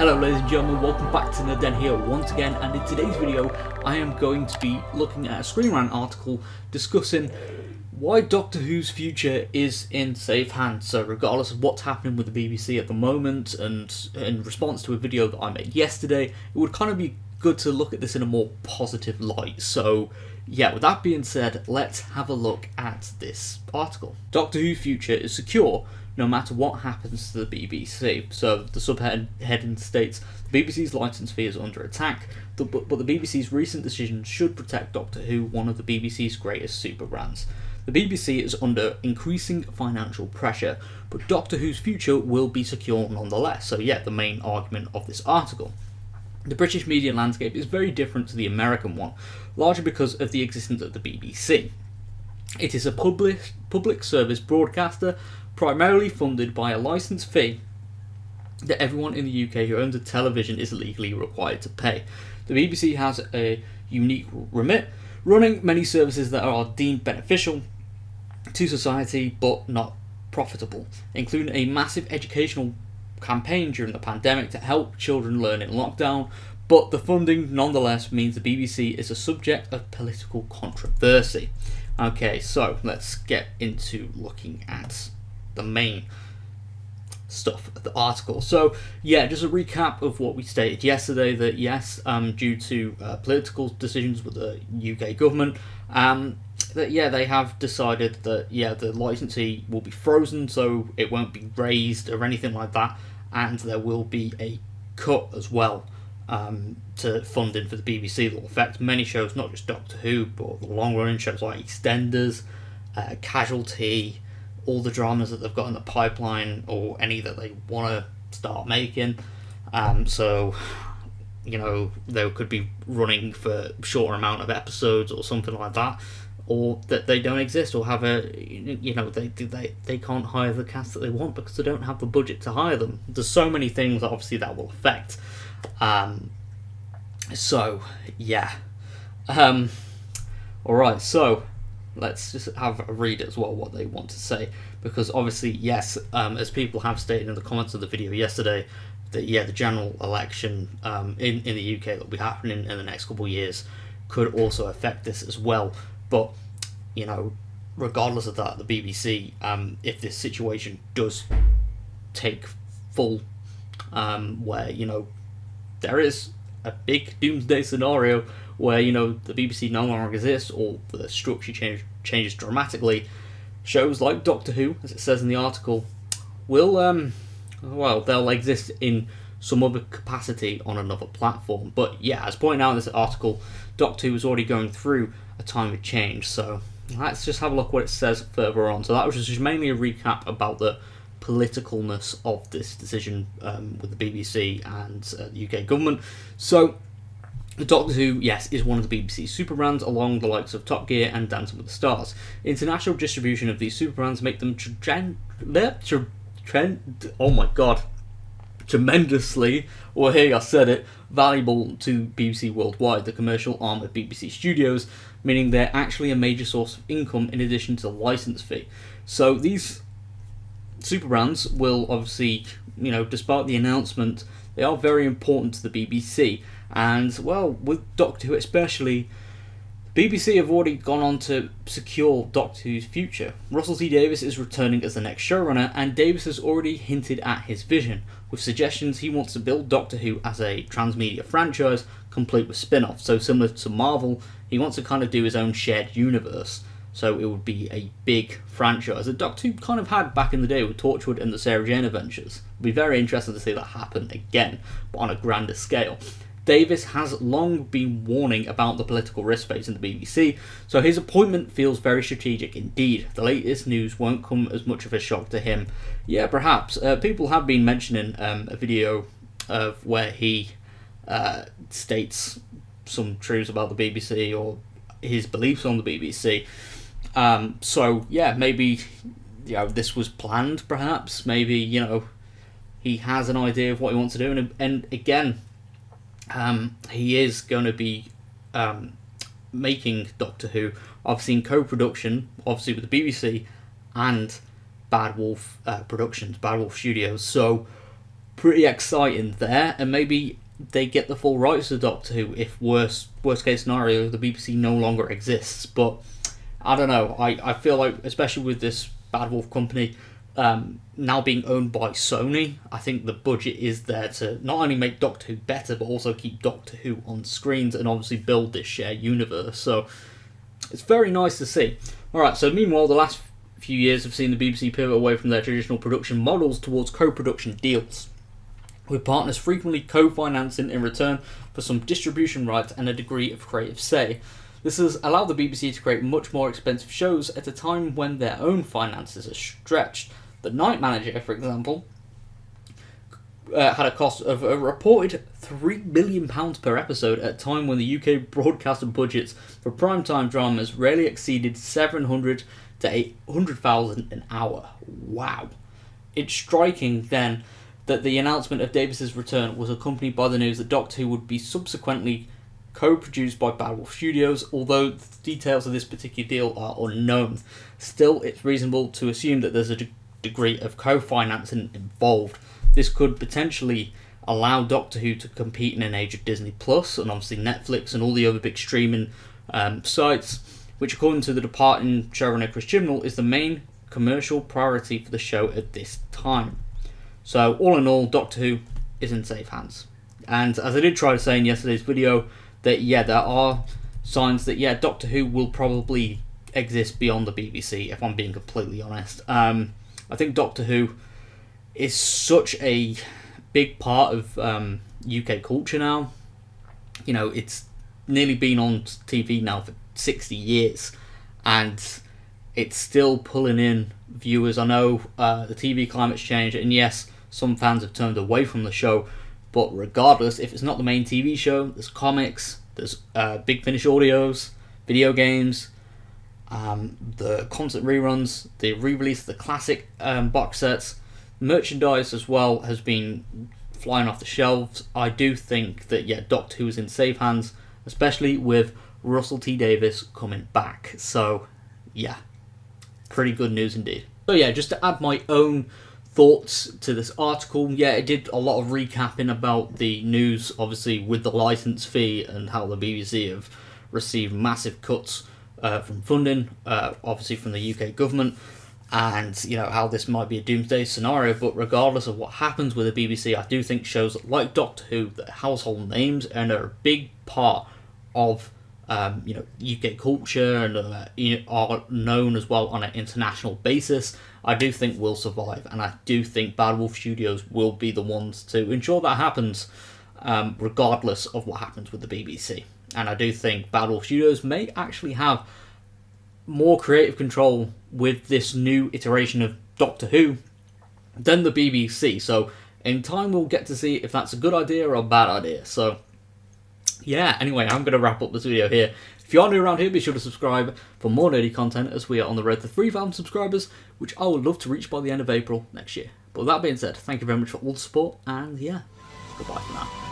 Hello ladies and gentlemen, welcome back to Naden here once again, and in today's video I am going to be looking at a Screen Rant article discussing why Doctor Who's future is in safe hands. So regardless of what's happening with the BBC at the moment, and in response to a video that I made yesterday, it would kind of be good to look at this in a more positive light. So yeah, with that being said, let's have a look at this article. Doctor Who's future is secure no matter what happens to the BBC. So the subheading states, the BBC's licence fee is under attack, but the BBC's recent decision should protect Doctor Who, one of the BBC's greatest super brands. The BBC is under increasing financial pressure, but Doctor Who's future will be secure nonetheless. So yeah, the main argument of this article. The British media landscape is very different to the American one, largely because of the existence of the BBC. It is a public service broadcaster primarily funded by a licence fee that everyone in the UK who owns a television is legally required to pay. The BBC has a unique remit, running many services that are deemed beneficial to society but not profitable, including a massive educational campaign during the pandemic to help children learn in lockdown, but the funding nonetheless means the BBC is a subject of political controversy. Okay, so let's get into looking at the main stuff of the article. So yeah, just a recap of what we stated yesterday, that yes, due to political decisions with the UK government, that yeah, they have decided that yeah, the licensee will be frozen, so it won't be raised or anything like that, and there will be a cut as well to funding for the BBC that will affect many shows, not just Doctor Who, but the long running shows like EastEnders, Casualty, all the dramas that they've got in the pipeline, or any that they want to start making. So, you know, they could be running for a shorter amount of episodes or something like that, or that they don't exist, or have a, you know, they can't hire the cast that they want because they don't have the budget to hire them. There's so many things obviously that will affect. So yeah. Alright, so let's just have a read as well what they want to say, because obviously yes, as people have stated in the comments of the video yesterday, that yeah, the general election in the UK that will be happening in the next couple of years could also affect this as well. But you know, regardless of that, the BBC, if this situation does take full, where you know there is a big doomsday scenario where you know the BBC no longer exists, or the structure changes dramatically, shows like Doctor Who, as it says in the article, will well, they'll exist in some other capacity on another platform. But yeah, as pointed out in this article, Doctor Who is already going through a time of change. So let's just have a look what it says further on. So that was just mainly a recap about the politicalness of this decision with the BBC and the UK government. So Doctor Who, yes, is one of the BBC's super brands, along the likes of Top Gear and Dancing with the Stars. International distribution of these super brands make them tremendously, or here I said it, valuable to BBC worldwide, the commercial arm of BBC Studios, meaning they're actually a major source of income in addition to the license fee. So these super brands will obviously, you know, despite the announcement, they are very important to the BBC. And well, with Doctor Who especially, BBC have already gone on to secure Doctor Who's future. Russell T Davies is returning as the next showrunner, and Davies has already hinted at his vision, with suggestions he wants to build Doctor Who as a transmedia franchise, complete with spin-offs. So similar to Marvel, he wants to kind of do his own shared universe. So it would be a big franchise that Doctor Who kind of had back in the day with Torchwood and the Sarah Jane Adventures. It'd be very interesting to see that happen again, but on a grander scale. Davies has long been warning about the political risk facing the BBC, so his appointment feels very strategic indeed. The latest news won't come as much of a shock to him. Yeah, perhaps. People have been mentioning a video of where he states some truths about the BBC, or his beliefs on the BBC. So yeah, maybe you know this was planned. Perhaps maybe you know he has an idea of what he wants to do, and again. He is going to be making Doctor Who, obviously in co-production, obviously with the BBC and Bad Wolf Productions, Bad Wolf Studios. So pretty exciting there, and maybe they get the full rights to Doctor Who if worst case scenario the BBC no longer exists. But I don't know. I feel like, especially with this Bad Wolf company now being owned by Sony, I think the budget is there to not only make Doctor Who better, but also keep Doctor Who on screens and obviously build this shared universe. So it's very nice to see. Alright, so meanwhile, the last few years have seen the BBC pivot away from their traditional production models towards co-production deals, with partners frequently co-financing in return for some distribution rights and a degree of creative say. This has allowed the BBC to create much more expensive shows at a time when their own finances are stretched. The Night Manager, for example, had a cost of a reported £3 million per episode at a time when the UK broadcaster budgets for primetime dramas rarely exceeded 700 to 800,000 an hour. Wow. It's striking then that the announcement of Davies' return was accompanied by the news that Doctor Who would be subsequently co-produced by Bad Wolf Studios, although the details of this particular deal are unknown. Still, it's reasonable to assume that there's a degree of co-financing involved. This could potentially allow Doctor Who to compete in an age of Disney Plus and obviously Netflix and all the other big streaming sites, which according to the departing showrunner Chris Chibnall is the main commercial priority for the show at this time. So all in all, Doctor Who is in safe hands. And as I did try to say in yesterday's video, that there are signs that Doctor Who will probably exist beyond the BBC, if I'm being completely honest. I think Doctor Who is such a big part of UK culture now. You know, it's nearly been on TV now for 60 years, and it's still pulling in viewers. I know the TV climate's changed, and yes, some fans have turned away from the show, but regardless, if it's not the main TV show, there's comics, there's Big Finish audios, video games, the constant reruns, the re-release of the classic box sets, merchandise as well has been flying off the shelves. I do think that Doctor Who is in safe hands, especially with Russell T Davies coming back. So pretty good news indeed. So just to add my own thoughts to this article, it did a lot of recapping about the news, obviously with the license fee and how the BBC have received massive cuts from funding, obviously from the UK government, and how this might be a doomsday scenario. But regardless of what happens with the BBC, I do think shows like Doctor Who, that are household names and are a big part of UK culture and are known as well on an international basis, I do think will survive, and I do think Bad Wolf Studios will be the ones to ensure that happens, regardless of what happens with the BBC. And I do think Bad Wolf Studios may actually have more creative control with this new iteration of Doctor Who than the BBC. So in time we'll get to see if that's a good idea or a bad idea. So anyway, I'm going to wrap up this video here. If you are new around here, be sure to subscribe for more nerdy content, as we are on the road to 3,000 subscribers, which I would love to reach by the end of April next year. But with that being said, thank you very much for all the support, and goodbye for now.